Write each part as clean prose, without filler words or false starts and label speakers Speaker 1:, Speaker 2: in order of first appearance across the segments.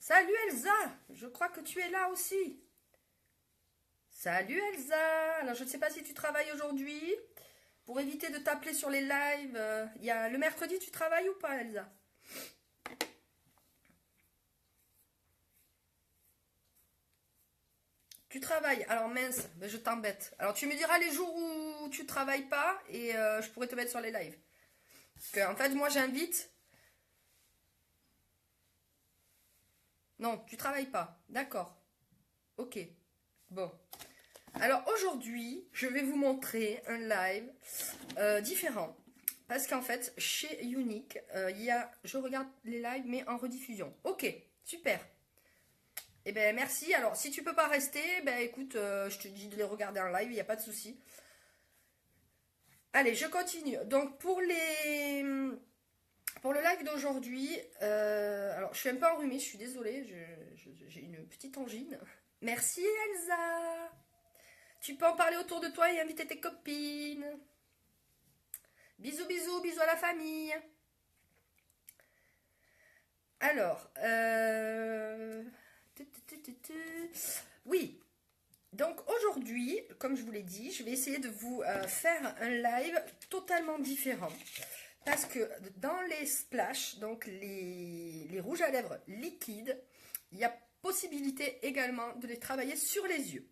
Speaker 1: Salut Elsa, je crois que tu es là aussi. Salut Elsa, alors je ne sais pas si tu travailles aujourd'hui. Pour éviter de t'appeler sur les lives, le mercredi tu travailles ou pas Elsa? Tu travailles, alors mince, ben je t'embête. Alors tu me diras les jours où tu travailles pas et je pourrais te mettre sur les lives. Parce que, en fait moi j'invite. Non, tu travailles pas, d'accord. Ok, bon. Alors aujourd'hui, je vais vous montrer un live différent. Parce qu'en fait, chez Unique, je regarde les lives, mais en rediffusion. Ok, super. Eh ben merci. Alors, si tu peux pas rester, ben écoute, je te dis de les regarder en live, il n'y a pas de souci. Allez, je continue. Donc, pour le live d'aujourd'hui, alors je suis un peu enrhumée, je suis désolée, j'ai une petite angine. Merci Elsa. Tu peux en parler autour de toi et inviter tes copines. Bisous, bisous, bisous à la famille. Alors, oui. Donc aujourd'hui, comme je vous l'ai dit, je vais essayer de vous faire un live totalement différent. Parce que dans les splash, donc les rouges à lèvres liquides, il y a possibilité également de les travailler sur les yeux.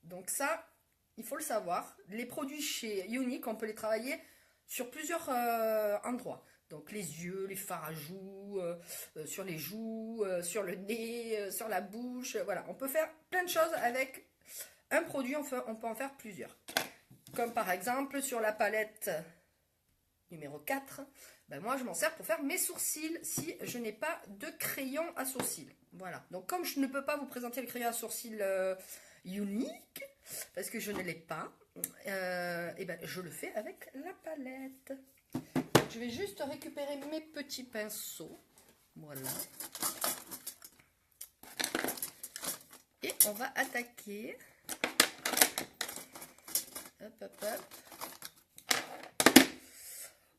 Speaker 1: Donc ça, il faut le savoir. Les produits chez Unique, on peut les travailler sur plusieurs endroits. Donc les yeux, les fards à joues, sur les joues, sur le nez, sur la bouche. Voilà, on peut faire plein de choses avec un produit, on peut en faire plusieurs. Comme par exemple sur la palette numéro 4, ben moi je m'en sers pour faire mes sourcils si je n'ai pas de crayon à sourcils. Voilà, donc comme je ne peux pas vous présenter le crayon à sourcils Unique, parce que je ne l'ai pas, et ben je le fais avec la palette. Je vais juste récupérer mes petits pinceaux. Voilà. Et on va attaquer. Hop, hop, hop.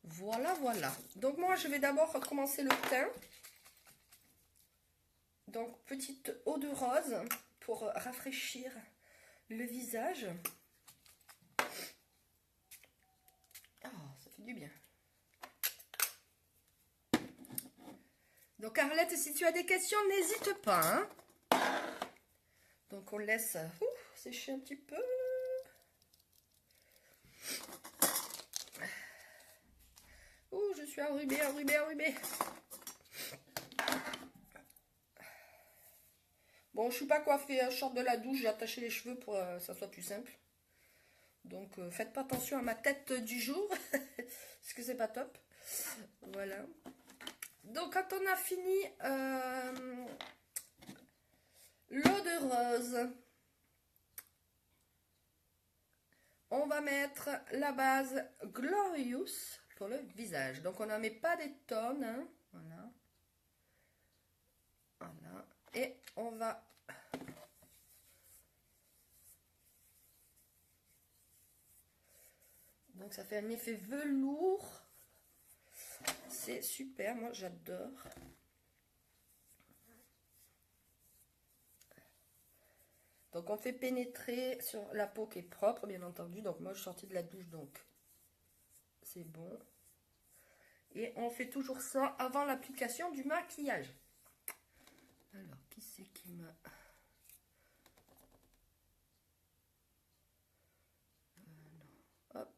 Speaker 1: Voilà, voilà. Donc moi, je vais d'abord commencer le teint. Donc, petite eau de rose pour rafraîchir le visage. Ah, ça fait du bien. Donc Arlette, si tu as des questions, n'hésite pas. Hein. Donc on laisse sécher un petit peu. Ouh, je suis enrhumée, enrhumée, enrhumée. Bon, je suis pas coiffée, je sors de la douche, j'ai attaché les cheveux pour que ça soit plus simple. Donc faites pas attention à ma tête du jour, parce que c'est pas top. Voilà. Donc quand on a fini l'eau de rose, on va mettre la base Glorious pour le visage. Donc on n'en met pas des tonnes. Hein. Voilà. Voilà. Et on va... Donc ça fait un effet velours. C'est super, moi j'adore. Donc on fait pénétrer sur la peau qui est propre, bien entendu. Donc moi je suis sortie de la douche, donc c'est bon. Et on fait toujours ça avant l'application du maquillage. Alors, qui c'est qui m'a... non. Hop.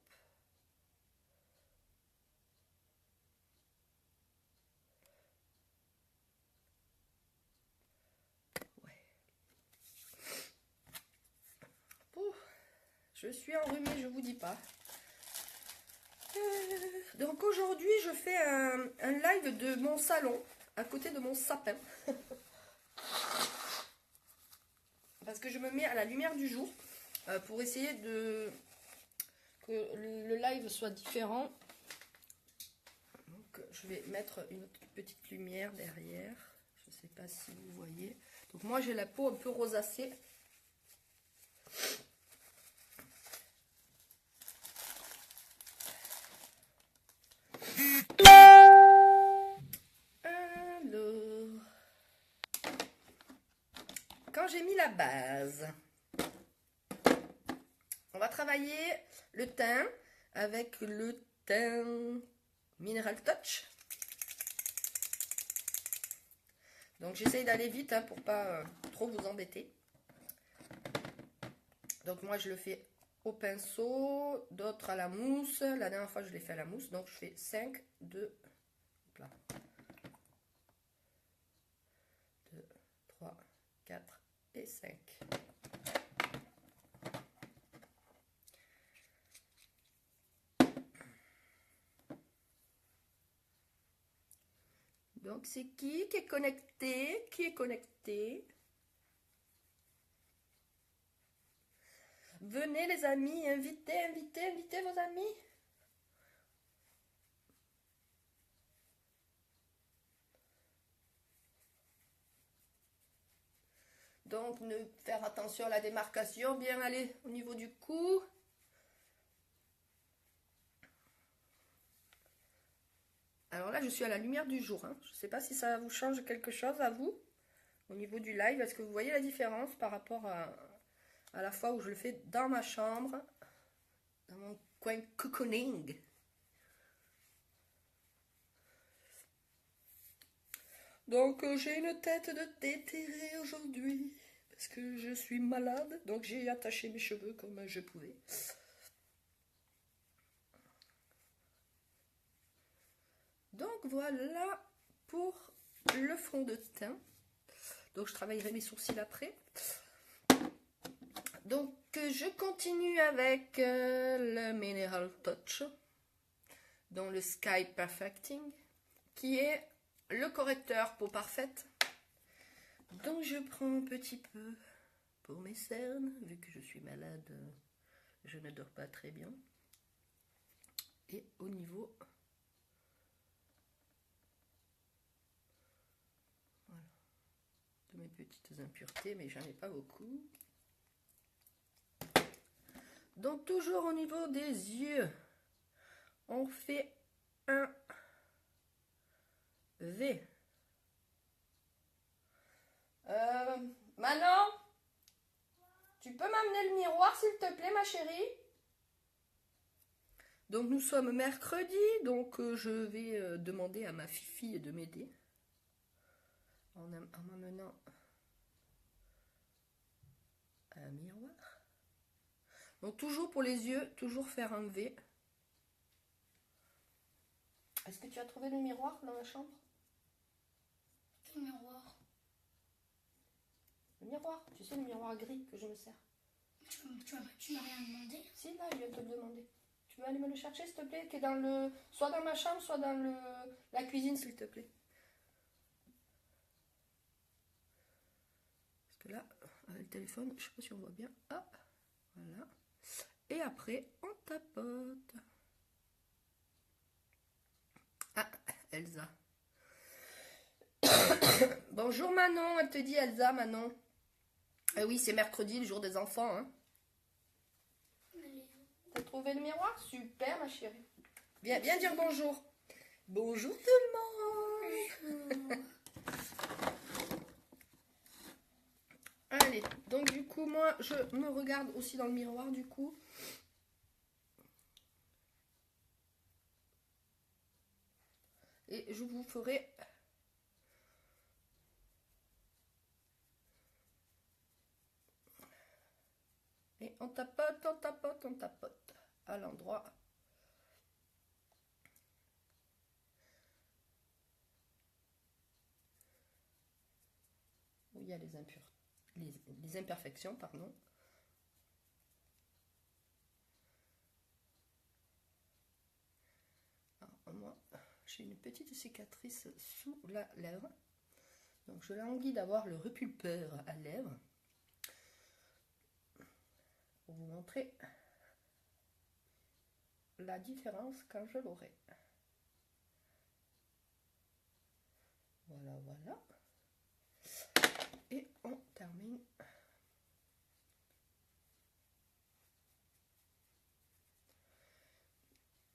Speaker 1: Ouais. Ouh, je suis enrhumée, je vous dis pas. Donc aujourd'hui, je fais un live de mon salon, à côté de mon sapin. Parce que je me mets à la lumière du jour pour essayer que le live soit différent. Donc je vais mettre une petite lumière derrière. Je ne sais pas si vous voyez. Donc moi j'ai la peau un peu rosacée. Alors, maintenant, j'ai mis la base. On va travailler le teint avec le teint Mineral Touch. Donc, j'essaye d'aller vite hein, pour pas trop vous embêter. Donc, moi, je le fais au pinceau, d'autres à la mousse. La dernière fois, je l'ai fait à la mousse. Donc, je fais 5, 2, 3, 4 et 5. Donc, c'est qui est connecté? Qui est connecté? Venez les amis, invitez vos amis. Donc, faire attention à la démarcation, bien aller au niveau du cou. Alors là, je suis à la lumière du jour. Hein. Je ne sais pas si ça vous change quelque chose à vous, au niveau du live. Est-ce que vous voyez la différence par rapport à la fois où je le fais dans ma chambre, dans mon coin cocooning? Donc, j'ai une tête de déterré aujourd'hui, parce que je suis malade. Donc, j'ai attaché mes cheveux comme je pouvais. Donc, voilà pour le fond de teint. Donc, je travaillerai mes sourcils après. Donc, je continue avec le Mineral Touch, dans le Sky Perfecting, qui est le correcteur peau parfaite. Donc, je prends un petit peu pour mes cernes, vu que je suis malade, je ne dors pas très bien. Et au niveau... Voilà, de mes petites impuretés, mais j'en ai pas beaucoup. Donc, toujours au niveau des yeux, on fait un V. Manon, tu peux m'amener le miroir, s'il te plaît, ma chérie? Donc, nous sommes mercredi, donc je vais demander à ma fille de m'aider en m'amenant un miroir. Donc, toujours pour les yeux, toujours faire un V. Est-ce que tu as trouvé le miroir dans la chambre?
Speaker 2: Quel miroir?
Speaker 1: Le miroir, tu sais, le miroir gris que je me sers.
Speaker 2: Tu m'as rien demandé?
Speaker 1: Si, là, je viens de te le demander. Tu veux aller me le chercher, s'il te plaît, qui est dans le... soit dans ma chambre, soit dans la cuisine, s'il te plaît. Parce que là, avec le téléphone, je ne sais pas si on voit bien. Ah, voilà. Et après, on tapote. Ah, Elsa. Bonjour Manon, elle te dit Elsa, Manon. Oui, c'est mercredi, le jour des enfants. Hein. T'as trouvé le miroir? Super, ma chérie. Viens dire bonjour. Bonjour tout le monde. Allez, donc du coup, moi, je me regarde aussi dans le miroir, du coup. Et je vous ferai... Et on tapote, on tapote, on tapote à l'endroit où il y a les imperfections, pardon. Alors, moi, j'ai une petite cicatrice sous la lèvre. Donc, je languis d'avoir le repulpeur à lèvres. Pour vous montrer la différence quand je l'aurai. Voilà, voilà. Et on termine.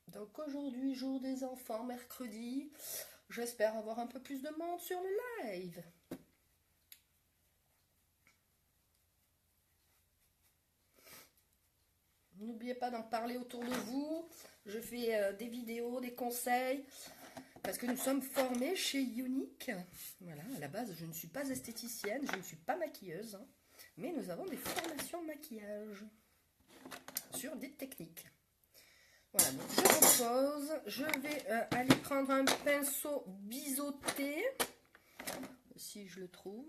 Speaker 1: Donc aujourd'hui, jour des enfants, mercredi. J'espère avoir un peu plus de monde sur le live. N'oubliez pas d'en parler autour de vous. Je fais des vidéos, des conseils. Parce que nous sommes formés chez Unique. Voilà, à la base, je ne suis pas esthéticienne, je ne suis pas maquilleuse. Hein, mais nous avons des formations maquillage sur des techniques. Voilà, donc je repose. Je vais aller prendre un pinceau biseauté. Si je le trouve.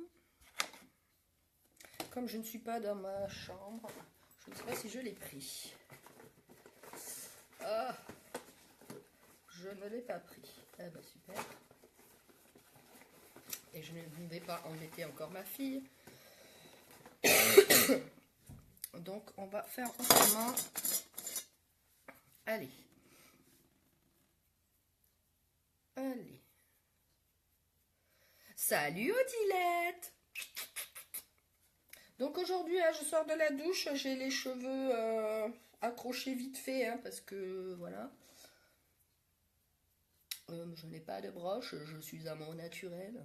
Speaker 1: Comme je ne suis pas dans ma chambre, je ne sais pas si je l'ai pris. Ah, je ne l'ai pas pris. Ah bah super. Et je ne vais pas embêter encore ma fille. Donc on va faire autrement. Allez. Allez. Salut Odilette. Donc aujourd'hui, hein, je sors de la douche, j'ai les cheveux accrochés vite fait, hein, parce que voilà. Je n'ai pas de broche, je suis à mon naturel.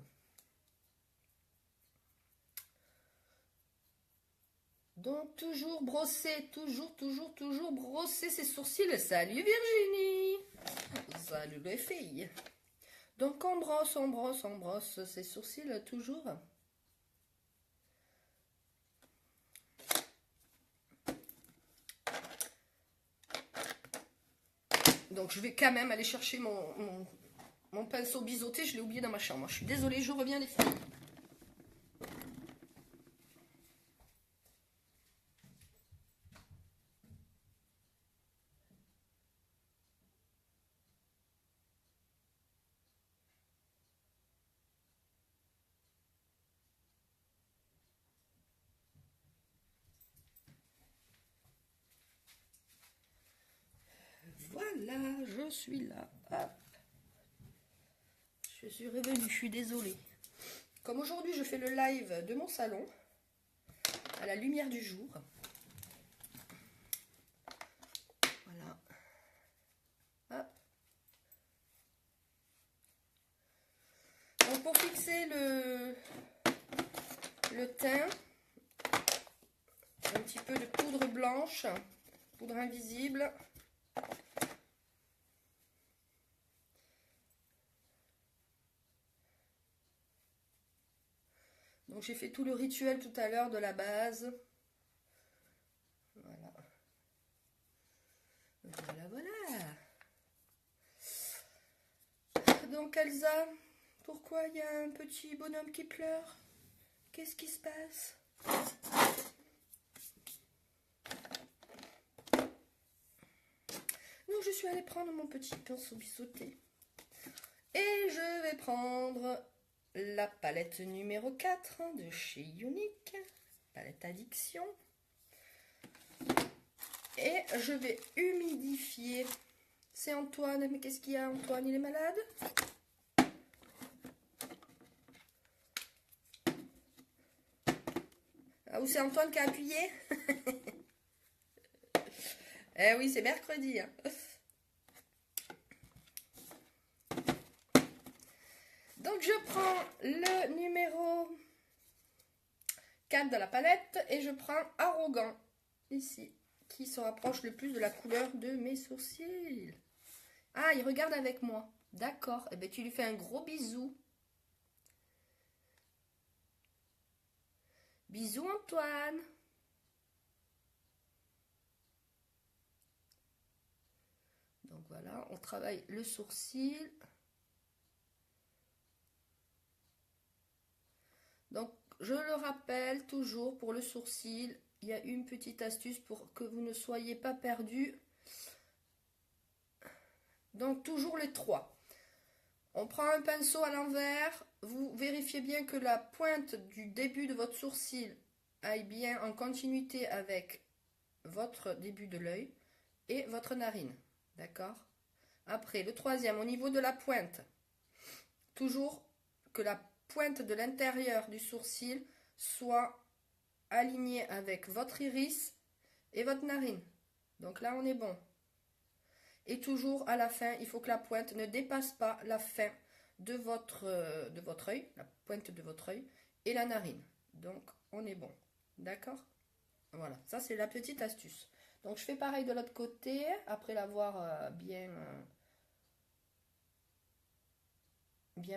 Speaker 1: Donc toujours brosser, toujours brosser ses sourcils. Salut Virginie. Salut les filles. Donc on brosse ses sourcils toujours. Donc je vais quand même aller chercher mon pinceau biseauté, je l'ai oublié dans ma chambre. Je suis désolée, je reviens les filles. Voilà, je suis là. Hop. Je suis revenue, je suis désolée. Comme aujourd'hui, je fais le live de mon salon, à la lumière du jour. Voilà. Hop. Donc pour fixer le teint, un petit peu de poudre blanche, poudre invisible. Donc j'ai fait tout le rituel tout à l'heure de la base. Voilà. Voilà. Donc Elsa, pourquoi il y a un petit bonhomme qui pleure? Qu'est-ce qui se passe? Donc je suis allée prendre mon petit pinceau biseauté. Et je vais prendre la palette numéro 4 de chez Unique, palette Addiction. Et je vais humidifier. C'est Antoine, mais qu'est-ce qu'il y a Antoine, il est malade? Ah, ou c'est Antoine qui a appuyé? Eh oui, c'est mercredi. Hein. Donc je prends le numéro 4 de la palette et je prends Arrogant, ici, qui se rapproche le plus de la couleur de mes sourcils. Ah, il regarde avec moi. D'accord. Eh bien, tu lui fais un gros bisou. Bisous Antoine. Donc voilà, on travaille le sourcil. Donc, je le rappelle toujours, pour le sourcil, il y a une petite astuce pour que vous ne soyez pas perdu. Donc, toujours les 3. On prend un pinceau à l'envers. Vous vérifiez bien que la pointe du début de votre sourcil aille bien en continuité avec votre début de l'œil et votre narine. D'accord? Après, le 3e, au niveau de la pointe. Toujours que la pointe de l'intérieur du sourcil soit alignée avec votre iris et votre narine. Donc là, on est bon. Et toujours à la fin, il faut que la pointe ne dépasse pas la fin de votre œil, la pointe de votre œil et la narine. Donc, on est bon. D'accord? Voilà, ça c'est la petite astuce. Donc je fais pareil de l'autre côté, après l'avoir bien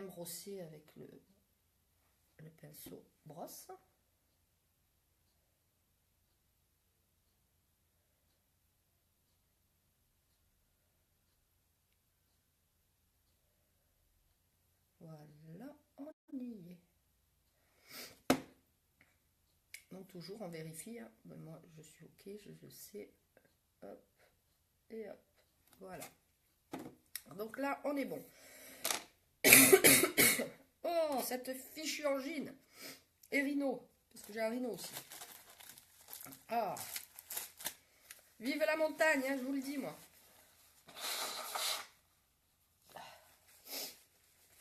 Speaker 1: brossé avec le pinceau brosse. Voilà, on y est. Donc toujours on vérifie, hein. Ben, moi je suis ok, je le sais. Hop et hop. Voilà. Donc là on est bon. Oh, cette fichue angine. Et rhino, parce que j'ai un rhino aussi. Ah. Vive la montagne, hein, je vous le dis moi.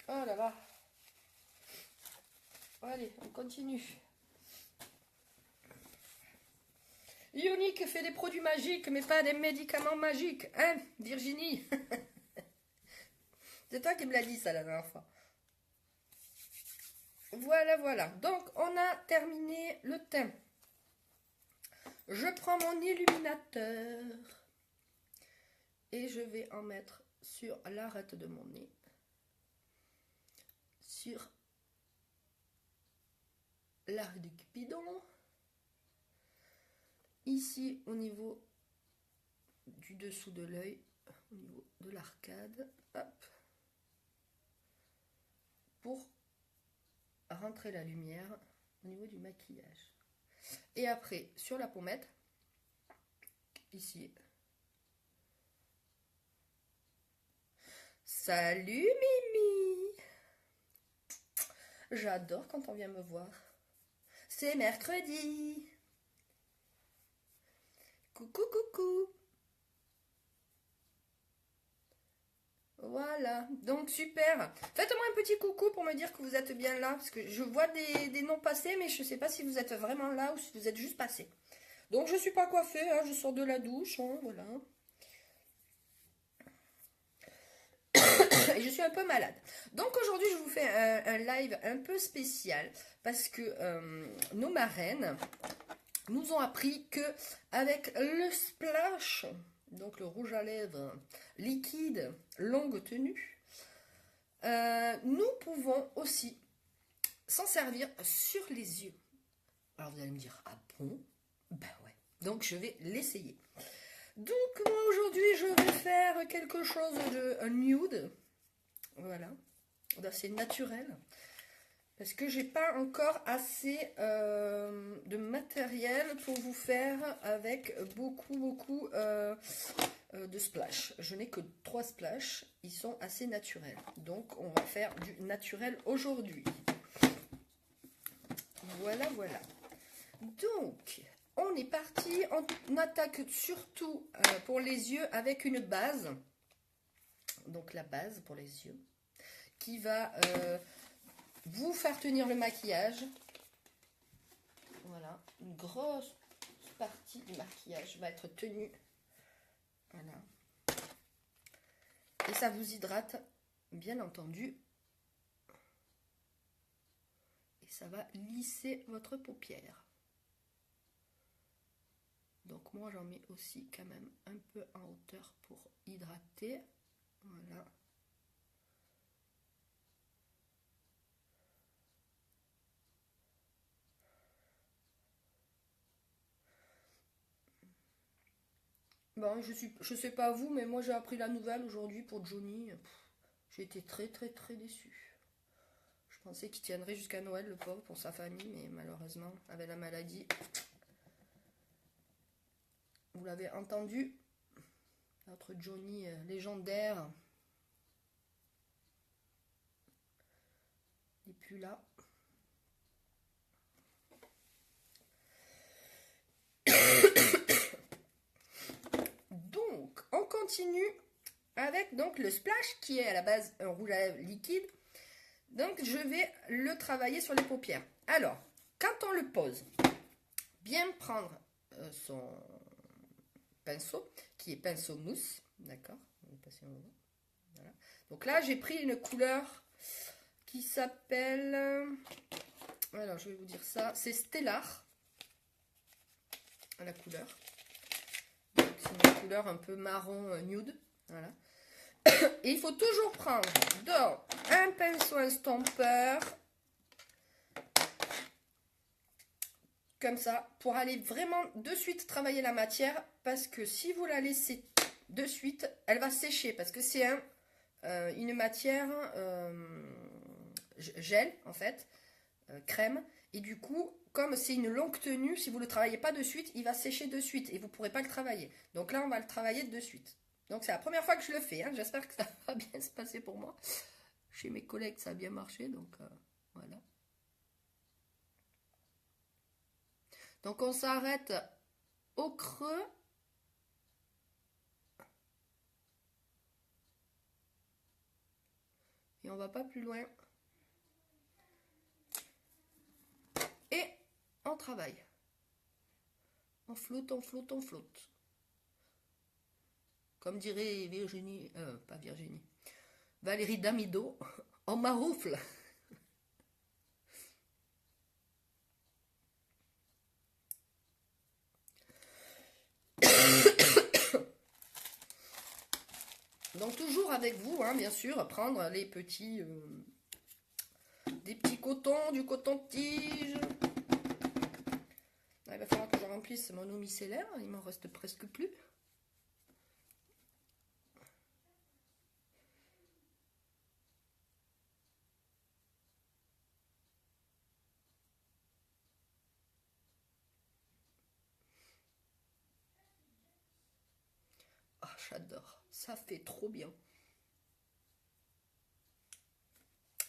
Speaker 1: Oh là là. Allez, on continue. Ionique fait des produits magiques, mais pas des médicaments magiques. Hein, Virginie? C'est toi qui me l'as dit ça la dernière fois. Voilà, voilà. Donc, on a terminé le teint. Je prends mon illuminateur. Et je vais en mettre sur l'arête de mon nez. Sur l'arc du Cupidon. Ici, au niveau du dessous de l'œil, au niveau de l'arcade, hop, pour rentrer la lumière au niveau du maquillage. Et après, sur la pommette, ici. Salut Mimi! J'adore quand on vient me voir. C'est mercredi. Coucou, coucou. Voilà, donc super. Faites-moi un petit coucou pour me dire que vous êtes bien là, parce que je vois des noms passer, mais je ne sais pas si vous êtes vraiment là ou si vous êtes juste passé. Donc je ne suis pas coiffée, hein, je sors de la douche, hein, voilà. Et je suis un peu malade. Donc aujourd'hui je vous fais un live un peu spécial, parce que nos marraines nous ont appris que avec le splash, donc le rouge à lèvres liquide longue tenue, nous pouvons aussi s'en servir sur les yeux. Alors vous allez me dire, ah bon? Ben ouais. Donc je vais l'essayer. Donc moi aujourd'hui je vais faire quelque chose de nude. Voilà. D'assez naturel. Parce que j'ai pas encore assez de matériel pour vous faire avec beaucoup de splash. Je n'ai que 3 splash, ils sont assez naturels. Donc on va faire du naturel aujourd'hui. Voilà, voilà. Donc on est parti, on attaque surtout pour les yeux avec une base. Donc la base pour les yeux qui va vous faire tenir le maquillage. Voilà, une grosse partie du maquillage va être tenue. Voilà. Et ça vous hydrate, bien entendu. Et ça va lisser votre paupière. Donc moi j'en mets aussi quand même un peu en hauteur pour hydrater. Voilà. Bon, je sais pas vous, mais moi j'ai appris la nouvelle aujourd'hui pour Johnny. J'ai été très déçue. Je pensais qu'il tiendrait jusqu'à Noël, le pauvre, pour sa famille, mais malheureusement, avec la maladie, vous l'avez entendu, notre Johnny légendaire n'est plus là. Donc, on continue avec donc le splash qui est à la base un rouge à lèvres liquide. Donc, je vais le travailler sur les paupières. Alors, quand on le pose, bien prendre son pinceau, qui est pinceau mousse, d'accord? Voilà. Donc là, j'ai pris une couleur qui s'appelle, alors je vais vous dire ça, c'est Stellar, la couleur. Donc, couleur un peu marron nude. Voilà. Et il faut toujours prendre donc un pinceau estompeur. Comme ça, pour aller vraiment de suite travailler la matière, parce que si vous la laissez de suite, elle va sécher, parce que c'est une matière gel, en fait, crème, et du coup, comme c'est une longue tenue, si vous ne le travaillez pas de suite, il va sécher de suite, et vous ne pourrez pas le travailler. Donc là, on va le travailler de suite. Donc c'est la première fois que je le fais, hein. J'espère que ça va bien se passer pour moi. Chez mes collègues, ça a bien marché, donc voilà. Donc on s'arrête au creux. Et on va pas plus loin. Et on travaille. On flotte, on flotte, on flotte. Comme dirait Virginie, pas Virginie, Valérie Damido, on maroufle. Donc toujours avec vous, hein, bien sûr, prendre les petits, des petits cotons, du coton-tige. Il va falloir que je remplisse mon eau micellaire, il m'en reste presque plus. Ah, j'adore, ça fait trop bien.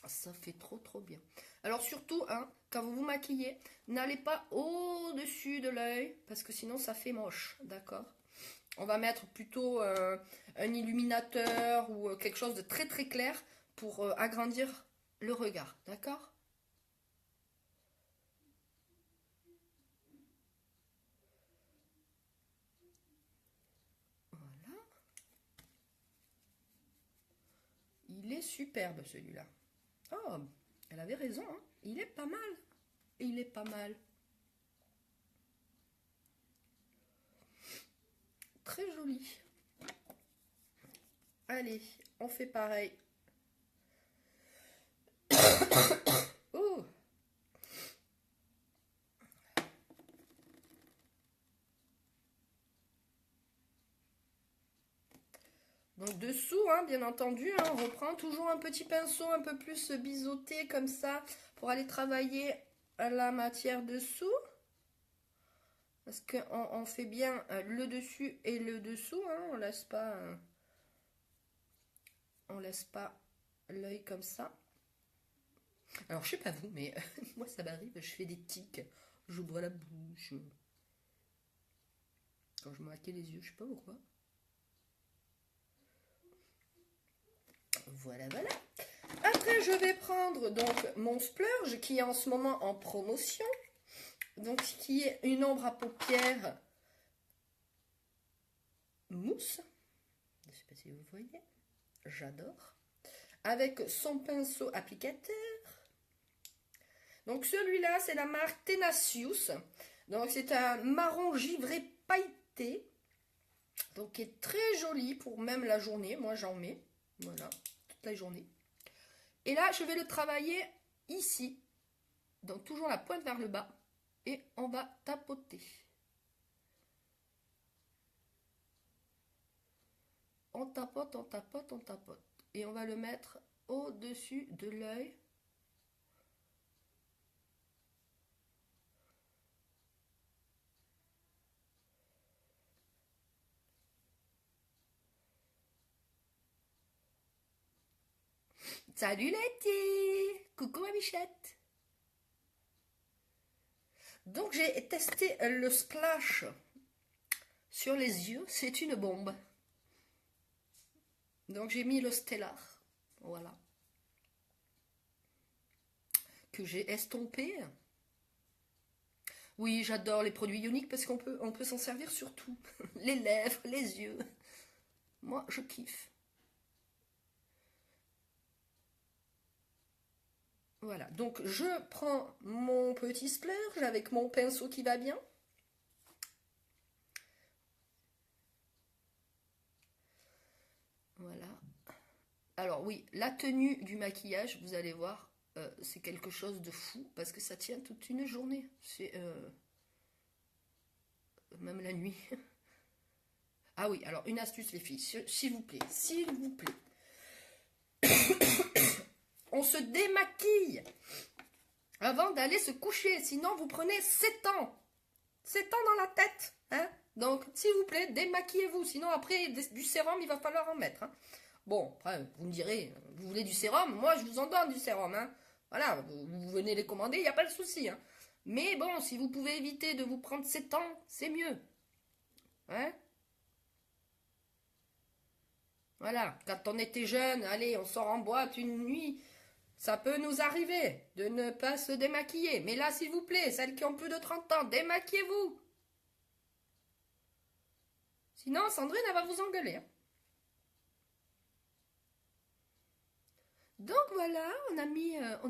Speaker 1: Ça fait trop bien. Alors surtout, hein, quand vous vous maquillez, n'allez pas au-dessus de l'œil, parce que sinon ça fait moche, d'accord? On va mettre plutôt un illuminateur ou quelque chose de très clair pour agrandir le regard, d'accord? Voilà. Il est superbe celui-là. Oh, elle avait raison, hein. Il est pas mal. Il est pas mal. Très joli. Allez, on fait pareil. Oh. Donc dessous, hein, bien entendu, hein, on reprend toujours un petit pinceau un peu plus biseauté comme ça pour aller travailler la matière dessous. Parce qu'on fait bien le dessus et le dessous, hein, on laisse pas l'œil comme ça. Alors je sais pas vous, mais moi ça m'arrive, je fais des tics, j'ouvre la bouche. Quand je me maquille les yeux, je sais pas pourquoi. Voilà. Après, je vais prendre donc mon splurge qui est en ce moment en promotion. Donc, qui est une ombre à paupières mousse. Je ne sais pas si vous voyez. J'adore. Avec son pinceau applicateur. Donc, celui-là, c'est la marque Tenacious. Donc, c'est un marron givré pailleté. Donc, qui est très joli pour même la journée. Moi, j'en mets. Voilà, toute la journée. Et là, je vais le travailler ici. Donc, toujours la pointe vers le bas. Et on va tapoter. On tapote, on tapote, on tapote. Et on va le mettre au-dessus de l'œil. Salut Letty! Coucou ma bichette! Donc j'ai testé le splash sur les yeux, c'est une bombe. Donc j'ai mis le Stellar, voilà, que j'ai estompé. Oui, j'adore les produits ioniques parce qu'on peut s'en servir sur tout. Les lèvres, les yeux. Moi, je kiffe. Voilà, donc je prends mon petit splurge avec mon pinceau qui va bien. Alors oui, la tenue du maquillage, vous allez voir, c'est quelque chose de fou parce que ça tient toute une journée. C'est même la nuit. Ah oui, alors une astuce les filles, s'il vous plaît, s'il vous plaît. On se démaquille avant d'aller se coucher, sinon vous prenez 7 ans. 7 ans dans la tête, hein. Donc, s'il vous plaît, démaquillez-vous, sinon après, du sérum, il va falloir en mettre, hein. Bon, après, vous me direz, vous voulez du sérum? Moi, je vous en donne du sérum, hein. Voilà, vous venez les commander, il n'y a pas de souci, hein. Mais bon, si vous pouvez éviter de vous prendre 7 ans, c'est mieux. Hein? Voilà, quand on était jeune, allez, on sort en boîte une nuit, ça peut nous arriver de ne pas se démaquiller. Mais là, s'il vous plaît, celles qui ont plus de 30 ans, démaquillez-vous. Sinon, Sandrine, elle va vous engueuler, hein. Donc voilà, on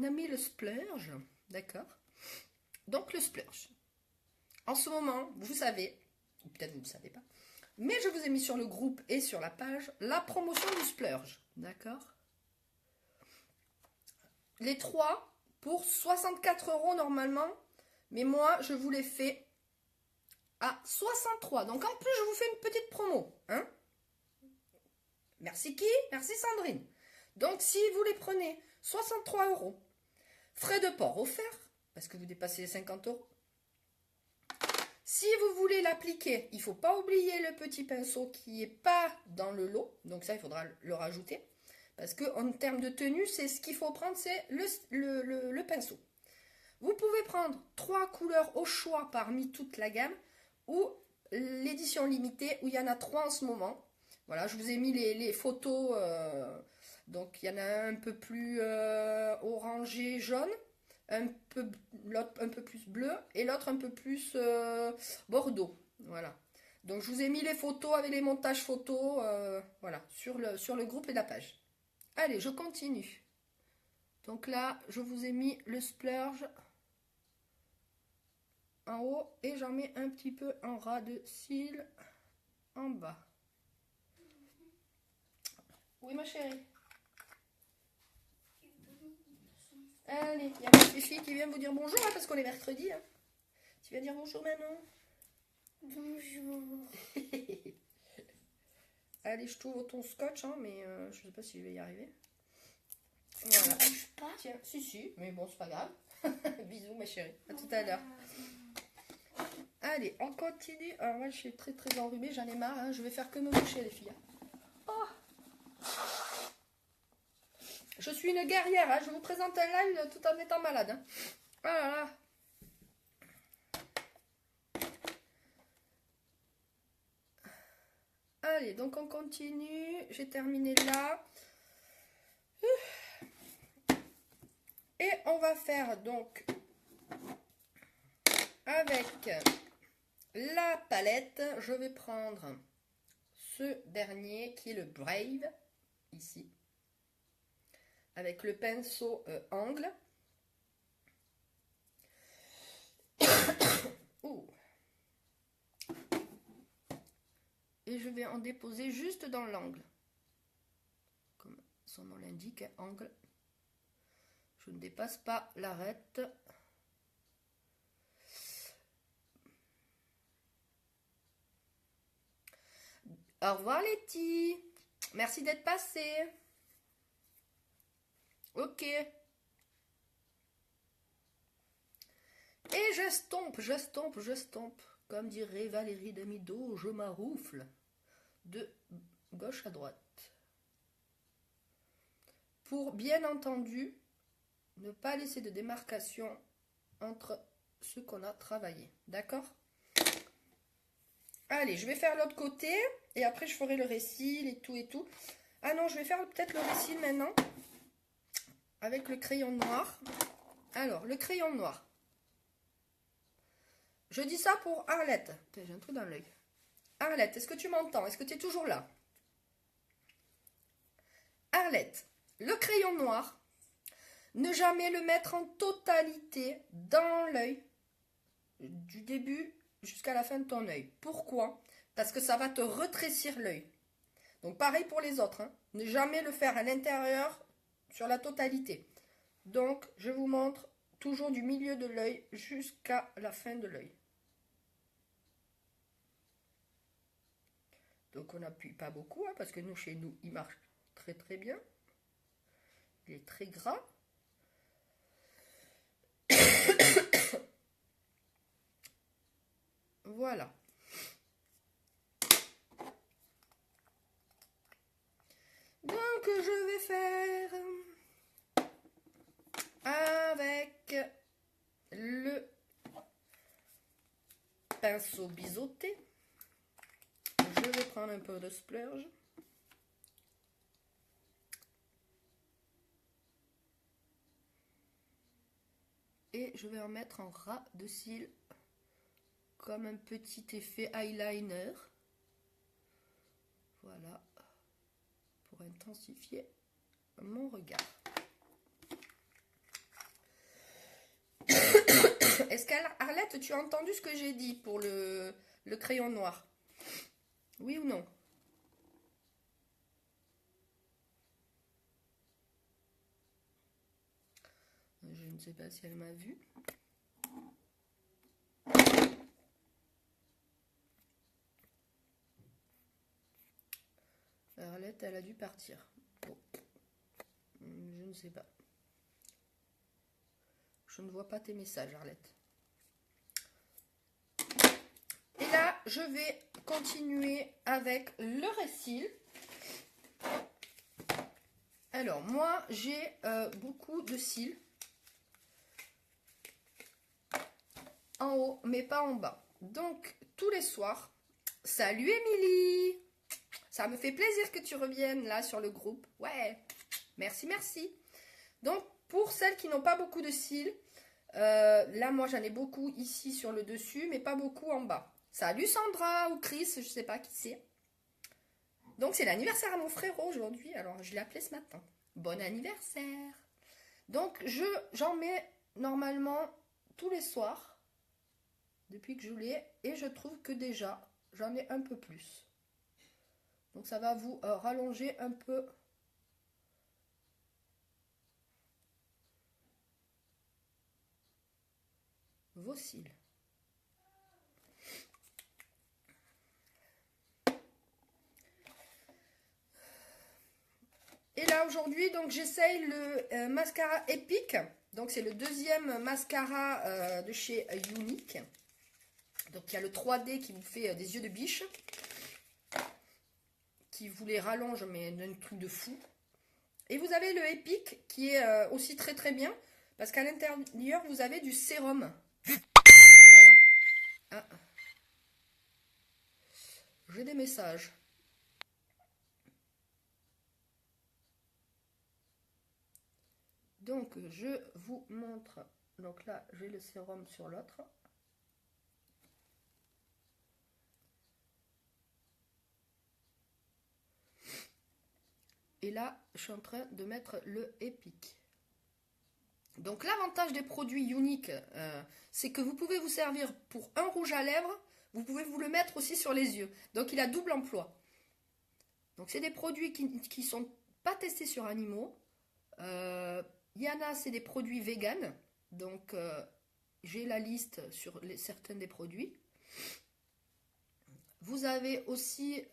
Speaker 1: a mis le splurge, d'accord. Donc le splurge. En ce moment, vous savez, ou peut-être vous ne le savez pas, mais je vous ai mis sur le groupe et sur la page la promotion du splurge, d'accord. Les 3 pour 64 € normalement, mais moi je vous les fais à 63. Donc en plus, je vous fais une petite promo, hein. Merci qui? Merci Sandrine. Donc si vous les prenez, 63 €. Frais de port offerts, parce que vous dépassez les 50 €. Si vous voulez l'appliquer, il ne faut pas oublier le petit pinceau qui n'est pas dans le lot. Donc ça, il faudra le rajouter. Parce qu'en termes de tenue, c'est ce qu'il faut prendre, c'est le pinceau. Vous pouvez prendre 3 couleurs au choix parmi toute la gamme, ou l'édition limitée, où il y en a 3 en ce moment. Voilà, je vous ai mis les photos. Donc, il y en a un peu plus orangé, jaune. L'autre un peu plus bleu. Et l'autre un peu plus bordeaux. Voilà. Donc, je vous ai mis les photos avec les montages photos. Voilà, sur le groupe et la page. Allez, je continue. Donc là, je vous ai mis le splurge en haut et j'en mets un petit peu en ras de cils en bas. Oui, ma chérie. Allez, il y a ma Fifi qui vient vous dire bonjour, hein, parce qu'on est mercredi. Hein. Tu viens dire bonjour maintenant?
Speaker 2: Bonjour.
Speaker 1: Allez, je t'ouvre ton scotch, hein, mais je sais pas si je vais y arriver. Voilà.
Speaker 2: Pas.
Speaker 1: Tiens, si, mais bon, c'est pas grave. Bisous, ma chérie. À tout à l'heure. Allez, on continue. Alors moi, je suis très très enrhumée, j'en ai marre. Hein. Je vais faire que me moucher, les filles. Oh, je suis une guerrière. Hein. Je vous présente un live tout en étant malade. Hein. Oh là là. Allez, donc on continue. J'ai terminé là. Et on va faire donc avec la palette. Je vais prendre ce dernier qui est le Brave, ici. Avec le pinceau angle. Et je vais en déposer juste dans l'angle. Comme son nom l'indique, angle. Je ne dépasse pas l'arête. Au revoir Letty. Merci d'être passé. Ok. Et j'estompe. Comme dirait Valérie Damido, je m'aroufle de gauche à droite. Pour bien entendu, ne pas laisser de démarcation entre ce qu'on a travaillé. D'accord? Allez, je vais faire l'autre côté et après je ferai le récil et tout. Ah non, je vais faire peut-être le récil maintenant avec le crayon noir. Alors, le crayon noir. Je dis ça pour Arlette. J'ai un truc dans l'œil. Arlette, est-ce que tu m'entends? Est-ce que tu es toujours là? Arlette, le crayon noir, ne jamais le mettre en totalité dans l'œil, du début jusqu'à la fin de ton œil. Pourquoi? Parce que ça va te rétrécir l'œil. Donc pareil pour les autres, hein. Ne jamais le faire à l'intérieur sur la totalité. Donc je vous montre toujours du milieu de l'œil jusqu'à la fin de l'œil. Donc on n'appuie pas beaucoup, hein, parce que nous, chez nous, il marche très très bien. Il est très gras. Voilà. Donc je vais faire avec le pinceau biseauté. Je vais prendre un peu de splurge. Et je vais en mettre en ras de cils comme un petit effet eyeliner. Voilà. Pour intensifier mon regard. Est-ce qu'Arlette, tu as entendu ce que j'ai dit pour le crayon noir? Oui ou non? Je ne sais pas si elle m'a vu. Arlette, elle a dû partir. Bon. Je ne sais pas. Je ne vois pas tes messages, Arlette. Et là, je vais continuer avec le récil. Alors, moi, j'ai beaucoup de cils en haut, mais pas en bas. Donc, tous les soirs, salut Émilie! Ça me fait plaisir que tu reviennes là sur le groupe. Ouais, merci, merci. Donc, pour celles qui n'ont pas beaucoup de cils, là, moi, j'en ai beaucoup ici sur le dessus, mais pas beaucoup en bas. Salut Sandra ou Chris, je ne sais pas qui c'est. Donc, c'est l'anniversaire à mon frérot aujourd'hui. Alors, je l'ai appelé ce matin. Bon anniversaire! Donc, j'en mets normalement tous les soirs, depuis que je l'ai, et je trouve que déjà, j'en ai un peu plus. Donc, ça va vous rallonger un peu vos cils. Et là aujourd'hui, donc j'essaye le mascara Epic. Donc c'est le deuxième mascara de chez Younique. Donc il y a le 3D qui vous fait des yeux de biche, qui vous les rallonge mais d'un truc de fou. Et vous avez le Epic qui est aussi très très bien, parce qu'à l'intérieur vous avez du sérum. Voilà. Ah. J'ai des messages. Donc je vous montre. Donc là j'ai le sérum sur l'autre. Et là je suis en train de mettre le Epic. Donc l'avantage des produits Younique, c'est que vous pouvez vous servir pour un rouge à lèvres, vous pouvez vous le mettre aussi sur les yeux. Donc il a double emploi. Donc c'est des produits qui ne sont pas testés sur animaux. Il y en a, c'est des produits vegan. Donc j'ai la liste sur certains des produits. Vous avez aussi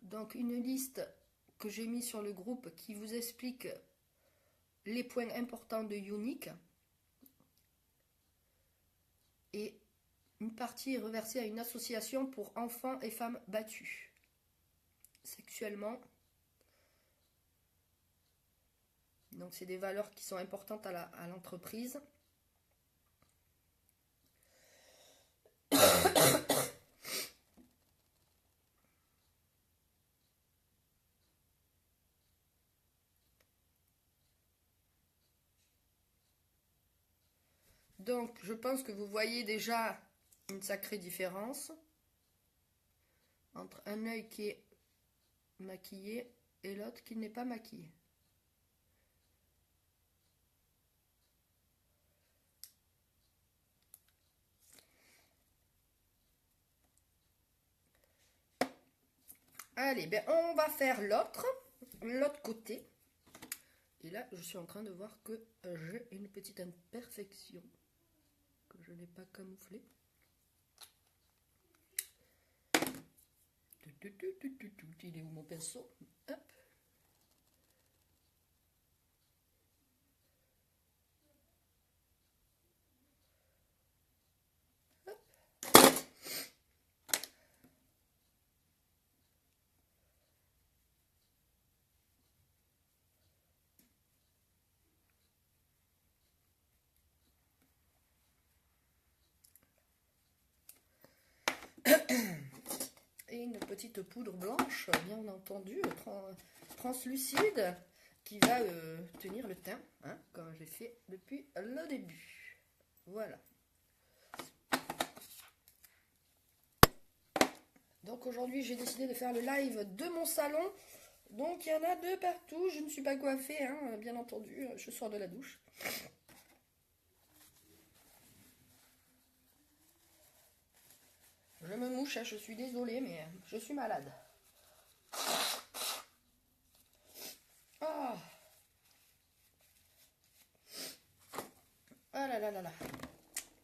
Speaker 1: donc une liste que j'ai mis sur le groupe qui vous explique les points importants de Younique. Et une partie est reversée à une association pour enfants et femmes battus sexuellement. Donc c'est des valeurs qui sont importantes à l'entreprise. Donc je pense que vous voyez déjà une sacrée différence entre un œil qui est maquillé et l'autre qui n'est pas maquillé. Allez, ben on va faire l'autre côté. Et là, je suis en train de voir que j'ai une petite imperfection que je n'ai pas camouflée. Il est où mon pinceau? Hop. Et une petite poudre blanche, bien entendu, translucide, qui va tenir le teint, hein, comme j'ai fait depuis le début. Voilà. Donc aujourd'hui, j'ai décidé de faire le live de mon salon. Donc il y en a deux partout. Je ne suis pas coiffée, hein, bien entendu. Je sors de la douche. Je me mouche, hein, je suis désolée, mais je suis malade. Ah, ah là là là là.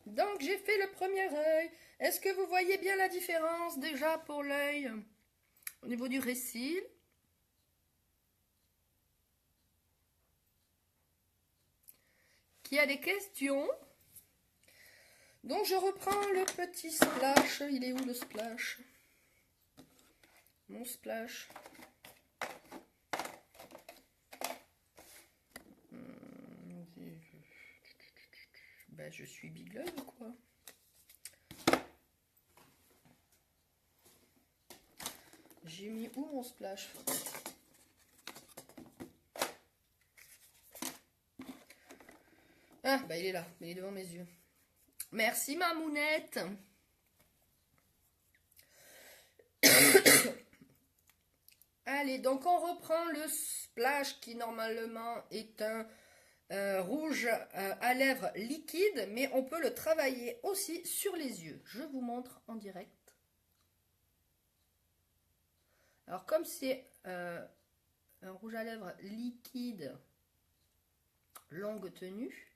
Speaker 1: Donc j'ai fait le premier œil. Est-ce que vous voyez bien la différence déjà pour l'œil au niveau du récil? Qui a des questions? Donc je reprends le petit splash. Il est où le splash? Mon splash. Ben, je suis Big Love ou quoi? J'ai mis où mon splash? Ah, bah il est là, il est devant mes yeux. Merci ma mounette. Allez, donc on reprend le splash qui normalement est un rouge à lèvres liquide, mais on peut le travailler aussi sur les yeux. Je vous montre en direct. Alors comme c'est un rouge à lèvres liquide, longue tenue,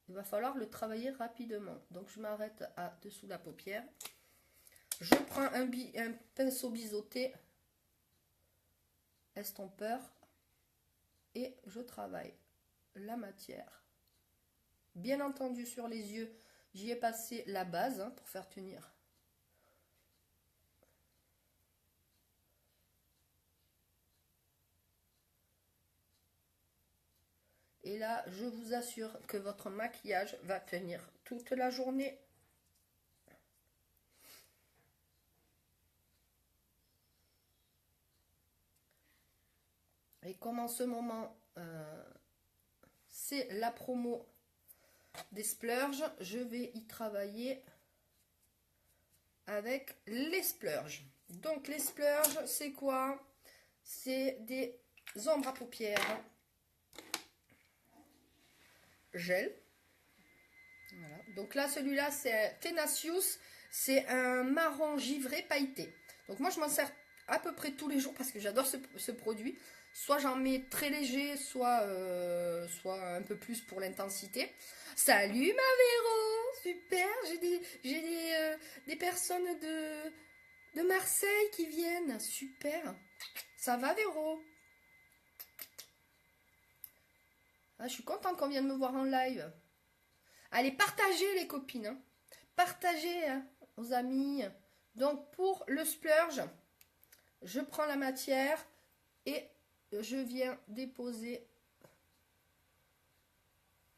Speaker 1: il va falloir le travailler rapidement. Donc je m'arrête à dessous la paupière. Je prends un pinceau biseauté, estompeur, et je travaille la matière. Bien entendu sur les yeux, j'y ai passé la base, hein, pour faire tenir. Et là, je vous assure que votre maquillage va tenir toute la journée. Et comme en ce moment, c'est la promo des splurges, je vais y travailler avec les splurges. Donc les splurges, c'est quoi? C'est des ombres à paupières gel. Voilà. Donc là, celui-là, c'est Tenacious. C'est un marron givré pailleté. Donc moi, je m'en sers à peu près tous les jours parce que j'adore ce produit. Soit j'en mets très léger, soit un peu plus pour l'intensité. Salut ma Véro! Super! J'ai des personnes de Marseille qui viennent. Super! Ça va Véro? Ah, je suis contente qu'on vienne me voir en live. Allez, partagez les copines. Hein. Partagez hein, aux amis. Donc pour le splurge, je prends la matière et je viens déposer.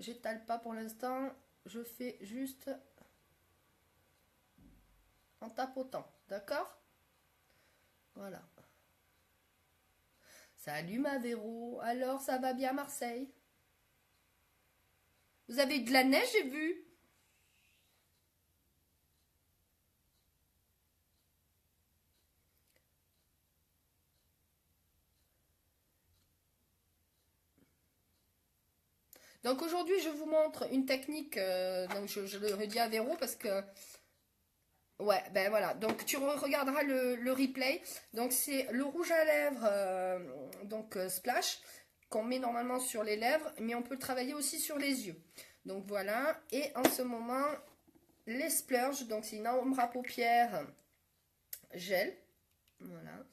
Speaker 1: J'étale pas pour l'instant. Je fais juste en tapotant. D'accord? Voilà. Salut ma Véro. Alors, ça va bien Marseille? Vous avez eu de la neige, j'ai vu. Donc aujourd'hui, je vous montre une technique, donc je le redis à Véro parce que Ouais, ben voilà. Donc tu regarderas le replay. Donc c'est le rouge à lèvres, Splash, qu'on met normalement sur les lèvres, mais on peut le travailler aussi sur les yeux. Donc voilà. Et en ce moment, les splurges. Donc c'est une ombre à paupières gel. Voilà.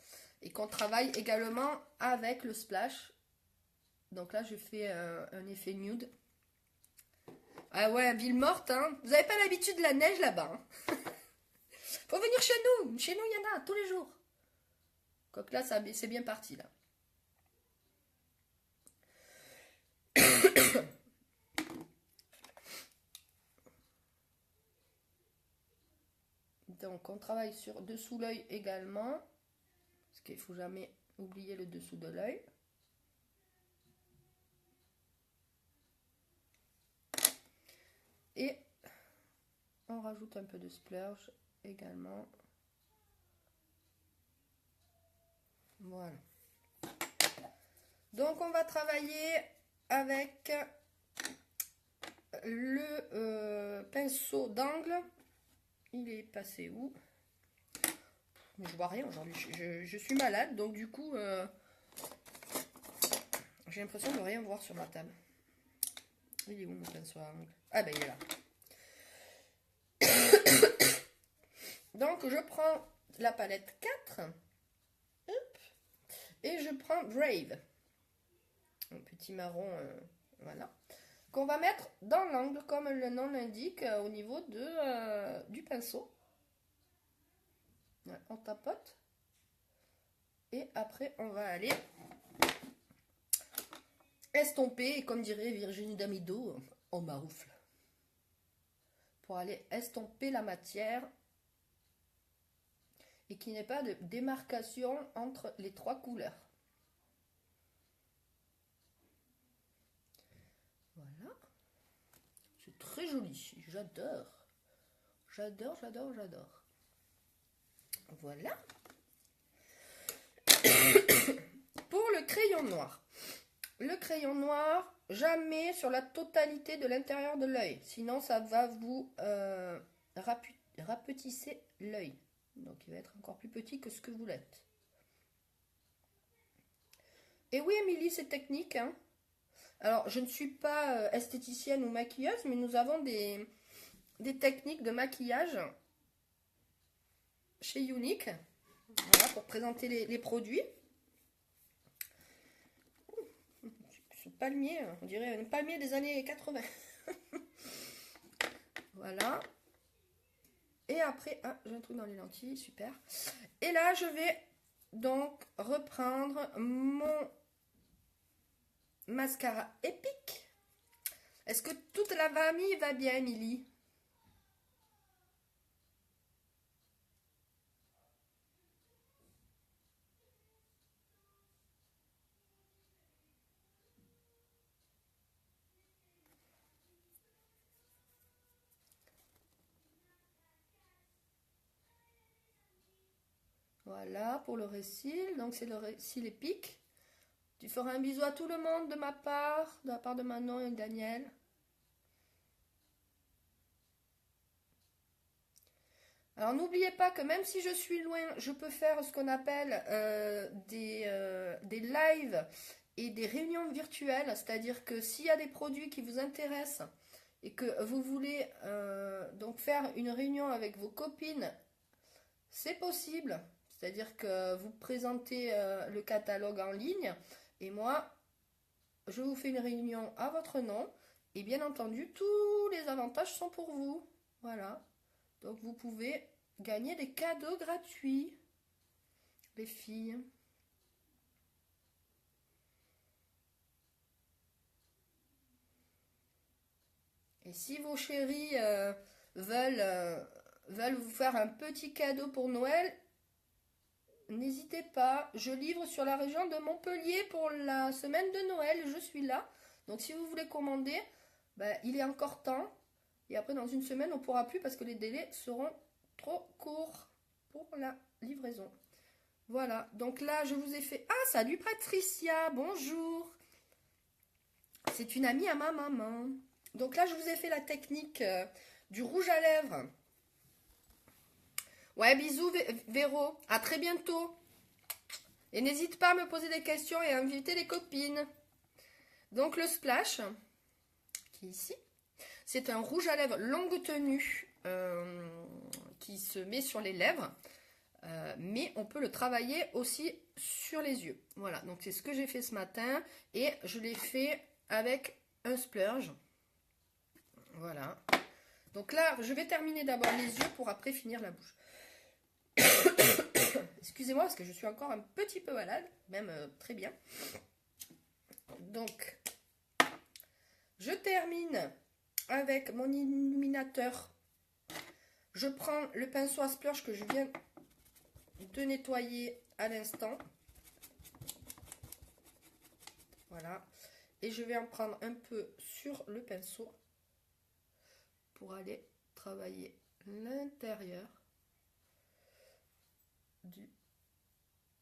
Speaker 1: Et qu'on travaille également avec le splash. Donc là, je fais un effet nude. Ah ouais, ville morte, hein. Vous n'avez pas l'habitude de la neige là-bas, hein. Faut venir chez nous. Chez nous, il y en a tous les jours. Quoique là, c'est bien parti, là. Donc, on travaille sur dessous l'œil également. Parce qu'il ne faut jamais oublier le dessous de l'œil. Et on rajoute un peu de splurge également. Voilà. Donc, on va travailler avec le pinceau d'angle. Il est passé où? Je vois rien aujourd'hui. Je suis malade, donc du coup, j'ai l'impression de rien voir sur ma table. Il est où mon pinceau à angle? Ah ben il est là. Donc je prends la palette 4. Hop, et je prends Brave. Un petit marron, voilà. Qu'on va mettre dans l'angle, comme le nom l'indique, au niveau du pinceau. Ouais, on tapote. Et après, on va aller estomper, comme dirait Virginie Damido, en maroufle. Pour aller estomper la matière et qu'il n'y ait pas de démarcation entre les trois couleurs. Voilà. C'est très joli. J'adore. J'adore, j'adore, j'adore. Voilà. Pour le crayon noir. Le crayon noir, jamais sur la totalité de l'intérieur de l'œil. Sinon, ça va vous rapetisser l'œil. Donc, il va être encore plus petit que ce que vous l'êtes. Et oui, Émilie, c'est technique, hein. Alors, je ne suis pas esthéticienne ou maquilleuse, mais nous avons des techniques de maquillage chez Younique. Voilà, pour présenter les produits. Ce palmier, on dirait un palmier des années 80. Voilà. Et après, ah, j'ai un truc dans les lentilles, super. Et là, je vais donc reprendre mon mascara épique. Est-ce que toute la famille va bien, Émilie? Voilà, pour le récil. Donc, c'est le récil épique. Tu feras un bisou à tout le monde de la part de Manon et Daniel. Alors, n'oubliez pas que même si je suis loin, je peux faire ce qu'on appelle des lives et des réunions virtuelles. C'est-à-dire que s'il y a des produits qui vous intéressent et que vous voulez donc faire une réunion avec vos copines, c'est possible. C'est-à-dire que vous présentez le catalogue en ligne et moi, je vous fais une réunion à votre nom et bien entendu, tous les avantages sont pour vous. Voilà. Donc vous pouvez gagner des cadeaux gratuits, les filles. Et si vos chéris veulent vous faire un petit cadeau pour Noël, n'hésitez pas. Je livre sur la région de Montpellier pour la semaine de Noël. Je suis là. Donc si vous voulez commander, ben, il est encore temps. Et après, dans une semaine, on ne pourra plus parce que les délais seront trop courts pour la livraison. Voilà. Donc là, je vous ai fait... Ah, salut Patricia, bonjour. C'est une amie à ma maman. Donc là, je vous ai fait la technique du rouge à lèvres Ouais, bisous Véro, à très bientôt. Et n'hésite pas à me poser des questions et à inviter les copines. Donc le splash, qui est ici, c'est un rouge à lèvres longue tenue qui se met sur les lèvres. Mais on peut le travailler aussi sur les yeux. Voilà, donc c'est ce que j'ai fait ce matin. Et je l'ai fait avec un splurge. Voilà. Donc là, je vais terminer d'abord les yeux pour après finir la bouche. Excusez-moi parce que je suis encore un petit peu malade, même très bien. Donc, je termine avec mon illuminateur. Je prends le pinceau à splurge que je viens de nettoyer à l'instant. Voilà. Et je vais en prendre un peu sur le pinceau pour aller travailler l'intérieur du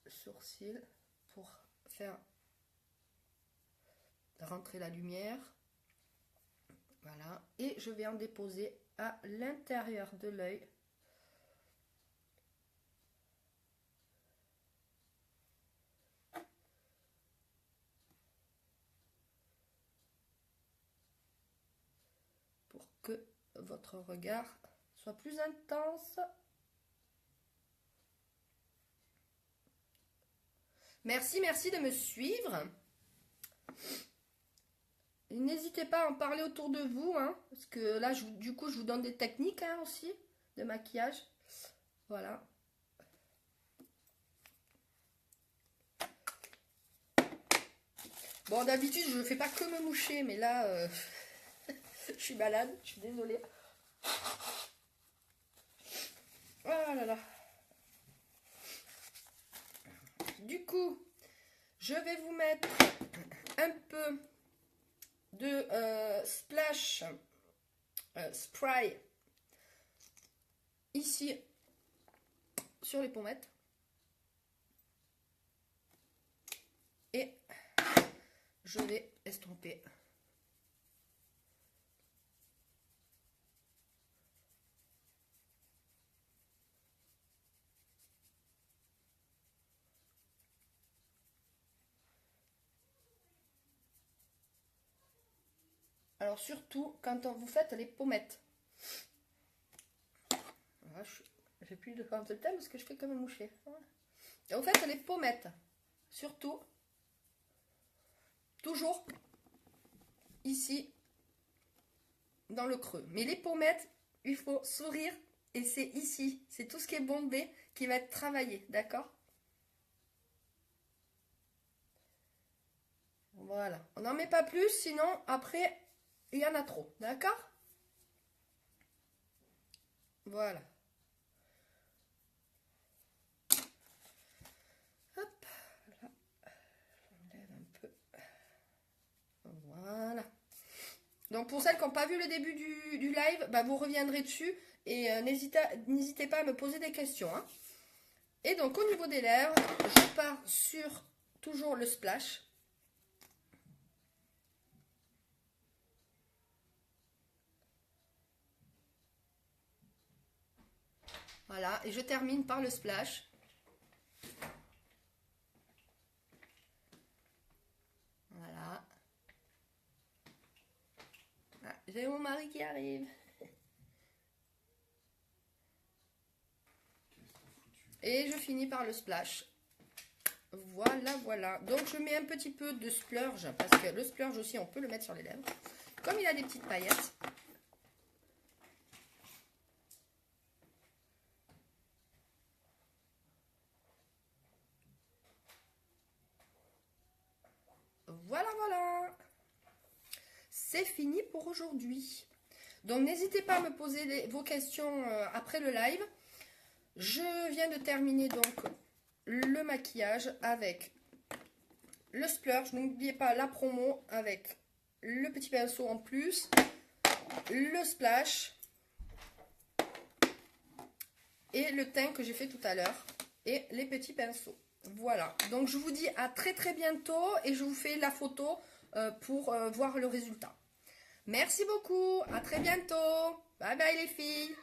Speaker 1: sourcil pour faire rentrer la lumière. Voilà. Et je vais en déposer à l'intérieur de l'œil. Pour que votre regard soit plus intense. Merci de me suivre. N'hésitez pas à en parler autour de vous, hein, parce que là, du coup, je vous donne des techniques hein, aussi de maquillage. Voilà. Bon, d'habitude, je ne fais pas que me moucher, mais là, je suis malade, je suis désolée. Oh là là. Du coup, je vais vous mettre un peu de splash spray ici sur les pommettes. Et je vais estomper. Alors surtout quand vous faites les pommettes. Voilà, j'ai plus de temps parce que je fais comme un moucher. Et vous faites les pommettes. Surtout, toujours ici, dans le creux. Mais les pommettes, il faut sourire et c'est ici. C'est tout ce qui est bombé qui va être travaillé, d'accord? Voilà. On n'en met pas plus, sinon après, il y en a trop, d'accord? Voilà. Hop, là, j'enlève un peu. Voilà. Donc pour celles qui n'ont pas vu le début du live, bah vous reviendrez dessus et n'hésitez pas à me poser des questions. Hein. Et donc au niveau des lèvres, je pars sur toujours le splash. Voilà, et je termine par le splash. Voilà. Ah, j'ai mon mari qui arrive. Et je finis par le splash. Voilà, voilà. Donc je mets un petit peu de splurge, parce que le splurge aussi, on peut le mettre sur les lèvres. Comme il a des petites paillettes. Voilà, voilà. C'est fini pour aujourd'hui. Donc n'hésitez pas à me poser vos questions après le live. Je viens de terminer donc le maquillage avec le splurge. N'oubliez pas la promo avec le petit pinceau en plus, le splash et le teint que j'ai fait tout à l'heure et les petits pinceaux. Voilà, donc je vous dis à très bientôt et je vous fais la photo pour voir le résultat. Merci beaucoup, à très bientôt. Bye bye les filles.